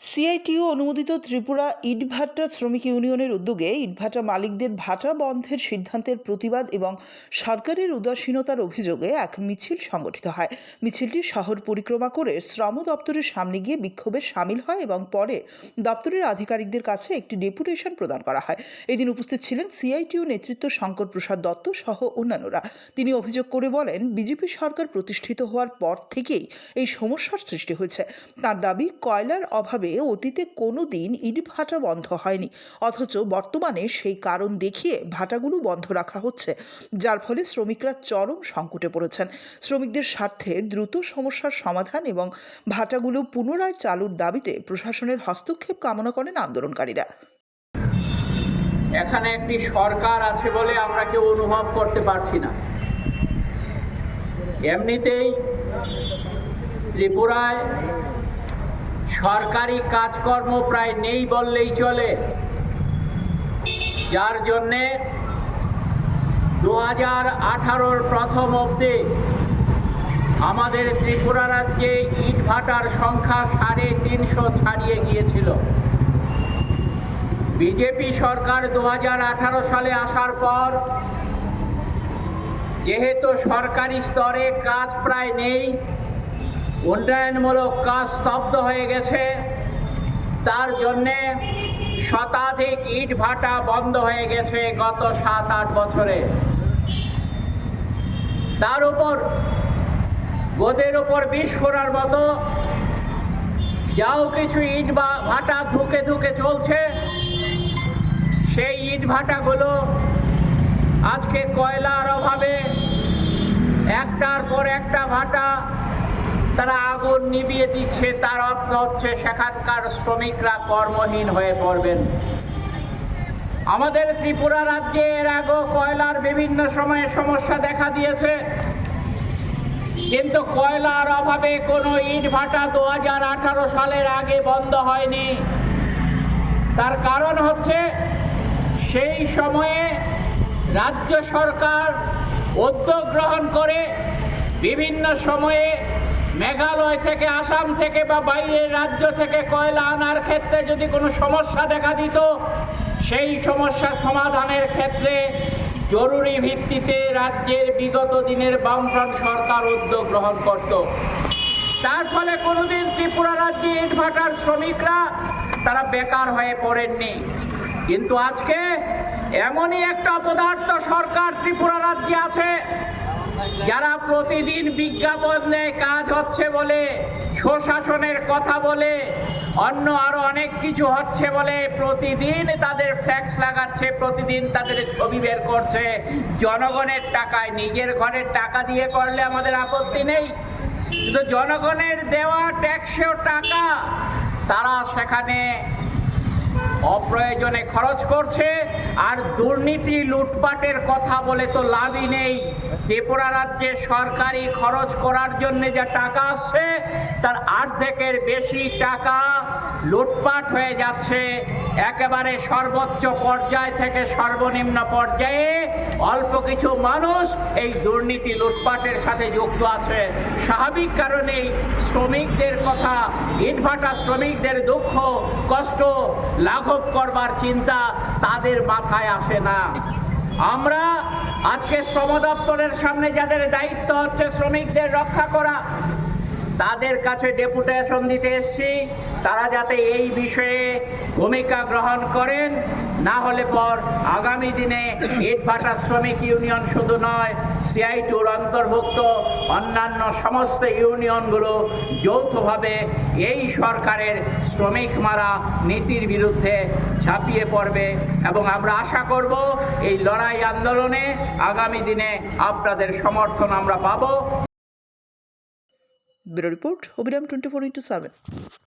CITU অনুমোদিত ত্রিপুরা ইটভাটা শ্রমিক ইউনিয়নের উদ্যোগে ইটভাটা মালিকদের ভাটা বন্ধের সিদ্ধান্তের প্রতিবাদ এবং সরকারের উদাসীনতার অভিযোগে এক মিছিল সংগঠিত হয়। মিছিলটি শহর পরিক্রমা করে শ্রম দপ্তরের সামনে গিয়ে বিক্ষোভে সামিল হয় এবং পরে দপ্তরের আধিকারিকদের কাছে একটি ডেপুটেশন প্রদান করা হয়। এদিন উপস্থিত ছিলেন সিআইটিইউ নেতৃত্ব শঙ্কর প্রসাদ দত্ত সহ অন্যান্যরা। তিনি অভিযোগ করে বলেন, বিজেপি সরকার প্রতিষ্ঠিত হওয়ার পর থেকেই এই সমস্যার সৃষ্টি হয়েছে। তার দাবি, কয়লার অভাবে অতীতে কোনোদিন ইট ভাটা বন্ধ হয়নি, অথচ বর্তমানে সেই কারণ দেখিয়ে ভাটাগুলো বন্ধ রাখা হচ্ছে, যার ফলে শ্রমিকরা চরম সংকটে পড়েছেন। শ্রমিকদের স্বার্থে দ্রুত সমস্যার সমাধান এবং ভাটাগুলো পুনরায় চালুর দাবিতে প্রশাসনের হস্তক্ষেপ কামনা করেন আন্দোলনকারীরা। এখানে একটি সরকার আছে বলে আমরা কেউ অনুভব করতে পারছি না। এমনিতেই ত্রিপুরায় সরকারি কাজকর্ম প্রায় নেই বললেই চলে, যার জন্যে 2018-র প্রথম অবধি আমাদের ত্রিপুরা রাজ্যে ইট ভাটার সংখ্যা 350 ছাড়িয়ে গিয়েছিল। বিজেপি সরকার 2018 সালে আসার পর যেহেতু সরকারি স্তরে কাজ প্রায় নেই, উন্নয়নমূলক কাজ স্তব্ধ হয়ে গেছে, তার জন্যে শতাধিক ইট ভাটা বন্ধ হয়ে গেছে গত 7-8 বছরে। তার উপর গোদের উপর বিষ ফোঁড়ার মতো যাও কিছু ইট ভাটা ধুকে ধুকে চলছে। সেই ইট ভাটাগুলো আজকে কয়লার অভাবে একটার পর একটা ভাটা তারা আগুন নিভিয়ে দিচ্ছে। তার অর্থ হচ্ছে সেখানকার শ্রমিকরা কর্মহীন হয়ে পড়বেন। আমাদের ত্রিপুরা রাজ্যে এর আগেও কয়লার বিভিন্ন সময়ে সমস্যা দেখা দিয়েছে, কিন্তু কয়লার অভাবে কোনো ইট ভাটা 2018 সালের আগে বন্ধ হয়নি। তার কারণ হচ্ছে সেই সময়ে রাজ্য সরকার উদ্যোগ গ্রহণ করে বিভিন্ন সময়ে মেঘালয় থেকে, আসাম থেকে বা বাইরের রাজ্য থেকে কয়লা আনার ক্ষেত্রে যদি কোনো সমস্যা দেখা দিত, সেই সমস্যা সমাধানের ক্ষেত্রে জরুরি ভিত্তিতে রাজ্যের বিগত দিনের বামফ্রন্ট সরকার উদ্যোগ গ্রহণ করত। তার ফলে কোনোদিন ত্রিপুরা রাজ্যে ইটভাটার শ্রমিকরা তারা বেকার হয়ে পড়েননি। কিন্তু আজকে এমনই একটা অপদার্থ সরকার ত্রিপুরা রাজ্যে আছে, যারা প্রতিদিন বিজ্ঞাপনে কাজ হচ্ছে বলে, সুশাসনের কথা বলে, অন্য আরো অনেক কিছু হচ্ছে বলে প্রতিদিন তাদের ফ্ল্যাক্স লাগাচ্ছে, প্রতিদিন তাদের ছবি বের করছে। জনগণের টাকায়, নিজের ঘরের টাকা দিয়ে করলে আমাদের আপত্তি নেই, কিন্তু জনগণের দেওয়া ট্যাক্সের টাকা তারা সেখানে অপ্রয়োজনে খরচ করছে। আর দুর্নীতি লুটপাটের কথা বলে তো লাভই নেই। ত্রিপুরা রাজ্যে সরকারি খরচ করার জন্য যা টাকা আসছে, তার অর্ধেকের বেশি টাকা লুটপাট হয়ে যাচ্ছে। একেবারে সর্বোচ্চ পর্যায় থেকে সর্বনিম্ন পর্যায়ে অল্প কিছু মানুষ এই দুর্নীতি লুটপাটের সাথে যুক্ত আছে। স্বাভাবিক কারণেই শ্রমিকদের কথা, ইটভাটা শ্রমিকদের দুঃখ কষ্ট লাঘব করবার চিন্তা তাদের মাথায় আসে না। আমরা আজকে শ্রম দপ্তরের সামনে যাদের দায়িত্ব হচ্ছে শ্রমিকদের রক্ষা করা, তাদের কাছে ডেপুটেশন দিতে এসেছি, তারা যাতে এই বিষয়ে ভূমিকা গ্রহণ করেন। না হলে পর আগামী দিনে ইটভাটা শ্রমিক ইউনিয়ন শুধু নয়, সিআইটিইউর অন্তর্ভুক্ত অন্যান্য সমস্ত ইউনিয়নগুলো যৌথভাবে এই সরকারের শ্রমিক মারা নীতির বিরুদ্ধে ঝাঁপিয়ে পড়বে। এবং আমরা আশা করব এই লড়াই আন্দোলনে আগামী দিনে আপনাদের সমর্থন আমরা পাবো। ব্যুরো রিপোর্ট, অবিরাম 24x7।